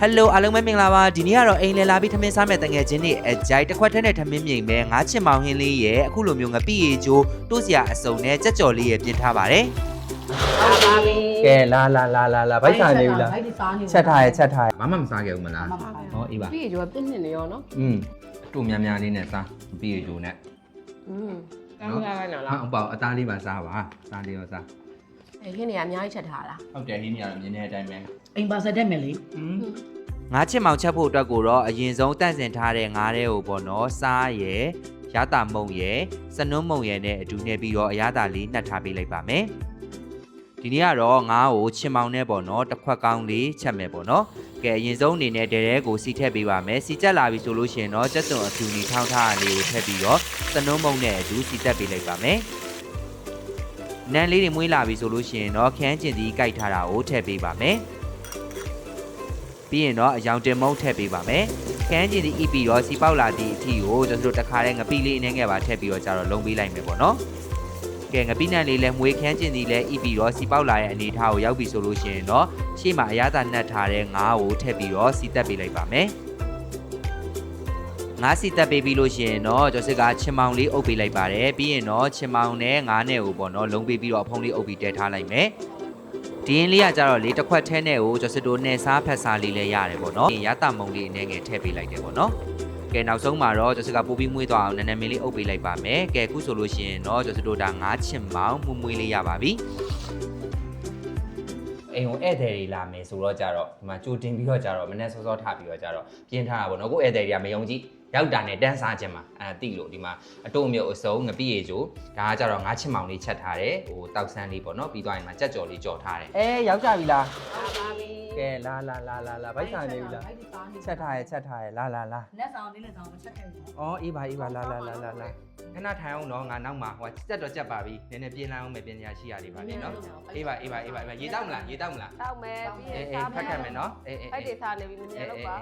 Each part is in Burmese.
Hello အားလုံးပဲမင်္ဂလာပါဒီနေ့ကတော့အိမ်လည်လာပြီးထမင်းစားမဲ့တငယ်ချင်းတွေအကြိုက်တစ်ခွက်ထဲနဲ့ထမင်းမြိန်ပဲငါးချင်မောင်ဟင်းလေးရဲ့အခုလိုမျိုးငပိရေချိုးတိုးစရာအစုံနဲ့ကြက်ကြော်လေးရဲ့ပြင်ထားပါတယ် ဟုတ်ပါပြီကဲလာဘိုက်စားနေပြီလားချက်ထားမမစားခဲ့ဦးမလားဟောအေးပါပြီးရကျော်ပြည့်နှစ်နေရောနော်အတူများများလေးနဲ့စားပြီးရကျော်နဲ့ကောင်းလာလိုက်နော်ဟုတ်ပါအသားလေးပါစားပါစားလေးရောစားဟင်းနေရအများကြီးချက်ထားလားဟုတ်တယ်ဟင်းနေရမြင်းနေတဲ့အတိုင်းပဲအိမ်ပါဆက်တက်မယ်လေငါးချင်မောင်ချက်ဖို့အတွက်ကိုတော့အရင်ဆုံးတန့်စင်ထားတဲ့ငါးတဲ့ကိုပေါ့နော်စားရယ်ရတာမုံရယ်စနွန်းမုံရယ်နဲ့အတူနဲ့ပြီးတော့အရသာလေးနှက်ထားပေးလိုက်ပါမယ်ဒီနေ့ကတော့ငါးကိုချင်မောင်နဲ့ပေါ့နော်တစ်ခွက်ကောင်းလေးချက်မယ်ပေါ့နော်ကဲအရင်ဆုံးအနေနဲ့တဲတဲကိုစီထည့်ပေးပါမယ်စီချက်လာပြီဆိုလို့ရှိရင်တော့ကြက်သွန်အဖြူနီထောင်းထားလေးကိုထည့်ပြီးတော့စနွန်းမုံနဲ့အတူစီတက်ပေးလိုက်ပါမယ်နန်းလေးတွေမွေးလာပြီဆိုလို့ရှိရင်တော့ခန်းကျင်သီးကြိုက်ထားတာကိုထည့်ပေးပါမယ်ပြီးရင်တော့အယောင်တင်မုံထည့်ပေးပါမယ်ခန်းကျင်သီးပြီးတော့စီပေါက်လာသည့်အထီကိုကျွန်တော်တို့တစ်ခါတည်းငပိလေးအနှဲငယ်ပါထည့်ပြီးတော့ကြတော့လုံးပေးလိုက်မယ်ပေါ့နော်ကဲငပိနန်းလေးလည်းမွေးခန်းကျင်သီးလည်းပြီးတော့စီပေါက်လာရဲ့အနေထားကိုရောက်ပြီဆိုလို့ရှိရင်တော့ရှေ့မှာအရသာနှက်ထားတဲ့ငါးကိုထည့်ပြီးတော့စီတက်ပေးလိုက်ပါမယ်ငါးစီတက်ပေးပြီးလို့ရှိရင်တော့ကျော်စစ်ကချင်မောင်လေးအုပ်ပေးလိုက်ပါတယ်ပြီးရင်တော့ချင်မောင်နဲ့ငါးနဲ့ကိုပေါ့နော်လုံးပေးပြီးတော့အဖုံးလေးအုပ်ပြီးတဲထားလိုက်မယ်ဒီရင်လေးကကြတော့လေတစ်ခွက်ထဲနဲ့ကိုကျော်စစ်တို့နဲ့စားဖက်စားလေးလည်းရတယ်ပေါ့နော်ရတမုံလေးအနေငယ်ထည့်ပေးလိုက်တယ်ပေါ့နော်ကဲနောက်ဆုံးမှာတော့ကျော်စစ်ကပိုးပြီးမွေးသွားအောင်နည်းနည်းမင်းလေးအုပ်ပေးလိုက်ပါမယ်ကဲအခုဆိုလို့ရှိရင်တော့ကျော်စစ်တို့ဒါငါးချင်မောင်မွေးလေးရပါပြီအိမ်ကိုဧည့်သည်တွေလာမယ်ဆိုတော့ကြတော့ဒီမှာကြိုတင်ပြီးတော့ကြတော့မနေ့စောစောထားပြီးတော့ကြတော့ပြင်းထားတာပေါ့နော်ကိုဧည့်သည်တွေကမယုံကြည်ရောက်တာနဲ့တန်းစားခြင်းမှာတိလို့ဒီမှာအတုံးမျိုးအစုံငပိရေချိုဒါကကြတော့ငါးချင်မောင်လေးချက်ထားတယ်ဟိုတောက်ဆန်းလေးပေါ့နော်ပြီးသွားရင်မှာကြက်ကြော်လေးကြော်ထားတယ်ရောက်ကြပြီလားဟုတ်ပါပြီကဲလာဘိုက်စားနေပြီလားချက်ထားရလာလက်ဆောင်လေးလက်ဆောင်မချက်ခဲ့ဘူးအော်အေးပါလာခဏထိုင်အောင်တော့ငါနောက်မှာဟိုကြက်တော့ကြက်ပါပြီနည်းနည်းပြင်းလာအောင်မယ်ပြင်စရာရှိရတယ်ပါလေနော်အေးပါရေတောက်မလားတောက်မယ်ပြီးရင်စားမယ်ဖတ်ခဲ့မယ်နော်ဖိုက်တွေစားနေပြီနည်းနည်းလောက်ပါ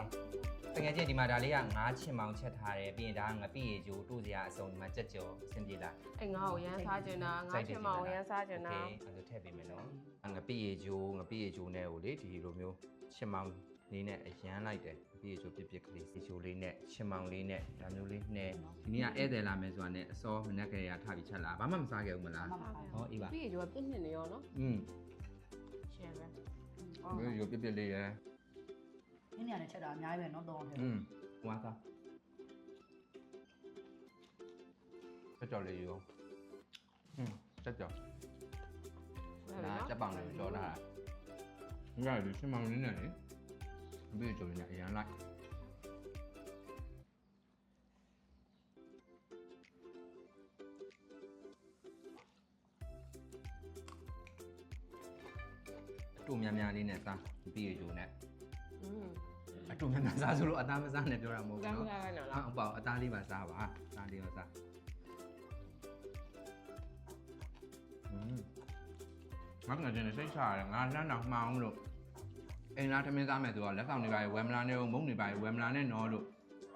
တကယ်ချင်းဒီမှာဒါလေးကငါးချင်မောင်ချက်ထားတယ်ပြီးရင်ဒါငပိရေချိုးတို့စရာအစုံဒီမှာကြက်ကြော်အဆင်ပြေလားငါ့ကိုရမ်းစားချင်တာငါးချင်မောင်ရမ်းစားချင်တာအဲ့ဒါထည့်ပေးမယ်နော်ငပိရေချိုးနဲ့ကိုလေဒီလိုမျိုးချင်မောင်လေးနဲ့အရန်လိုက်တယ်ငပိရေချိုးပြစ်ကလေးရေချိုးလေးနဲ့ချင်မောင်လေးနဲ့ဒါမျိုးလေးနဲ့ဒီနေ့ကဧည့်သည်လာမယ်ဆိုတာနဲ့အစောမနက်ကလေးကထားပြီးချက်လာဘာမှမစားခဲ့ဘူးမလားဟောအေးပါပြီးရေချိုးပြစ်နှစ်နေရောနော်ရှယ်ပဲရေချိုးပြစ်လေးရယ်ဒီနေရာနဲ့ချက်တာအများကြီးပဲเนาะတော့ဟုတ်ဟွာသားချက်ကြော်လေးရောချက်ကြော်လာချက်ပောင်လေးကြော်လာငါတို့ချင်မောင်လေးနဲ့လေဘယ်ကြော်လေးနဲ့အရန်လိုက်တူများလေးနဲ့စားပြီးရကြိုးနဲ့အတူများစားဆိုလို့အသားမစားနဲ့ပြောတာမဟုတ်ဘူးเนาะဟုတ်ပါအသားလေးပါစားပါစားလေးရောစားငါကလည်းစိတ်ချရတယ်ငါလှမ်းတော့မှောင်းလို့အိမ်လားထမင်းစားမယ်ဆိုတော့လက်ဆောင်တွေပါဝယ်မလားနဲ့မုံတွေပါဝယ်မလားနဲ့နော်လို့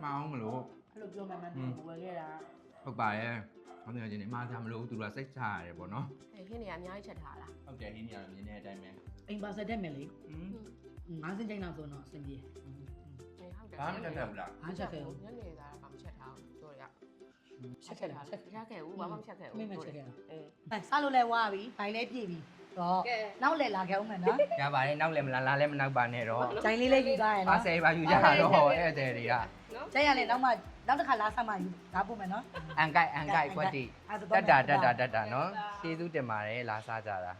မှောင်းမလို့အဲ့လိုပြောမှမှဝယ်ခဲ့တာဟုတ်ပါရဲ့ငါကလည်းမှားကြမလို့သူတို့ကစိတ်ချရတယ်ပေါ့နော်ဟင်းနေရအများကြီးချက်ထားလားဟုတ်တယ်ဟင်းနေရမြင်းနေတဲ့အတိုင်းပဲအိမ်ပါဆက်တက်မယ်လေငါးစင်းချိန်တော့ဆိုတော့အဆင်ပြေဘာမှမချက်ခဲ့ဘူးလားအားချက်ခဲ့ဘူးညနေသားဘာမှချက်ထားအောင်တို့ရချက်ခဲ့တာချက်ခဲ့ဘူးဘာမှမချက်ခဲ့ဘူးမချက်ခဲ့တာစားလို့လဲဝါပြီဘိုင်လဲပြည့်ပြီတော့နောက်လဲလာခဲ့ဦးမယ်နော်ရပါတယ်နောက်လဲမလားလာလဲမနောက်ပါနဲ့တော့ဂျိုင်းလေးလေးယူသားရနော်ပါဆယ်ပါယူကြတော့ဧည့်သည်တွေကကျန်ရလေနောက်တစ်ခါလာဆက်မှယူလာဖို့မယ်နော်အန်ကိုက်ကွက်တီတက်တာနော်ကျေးဇူးတင်ပါတယ်လာစားကြတာ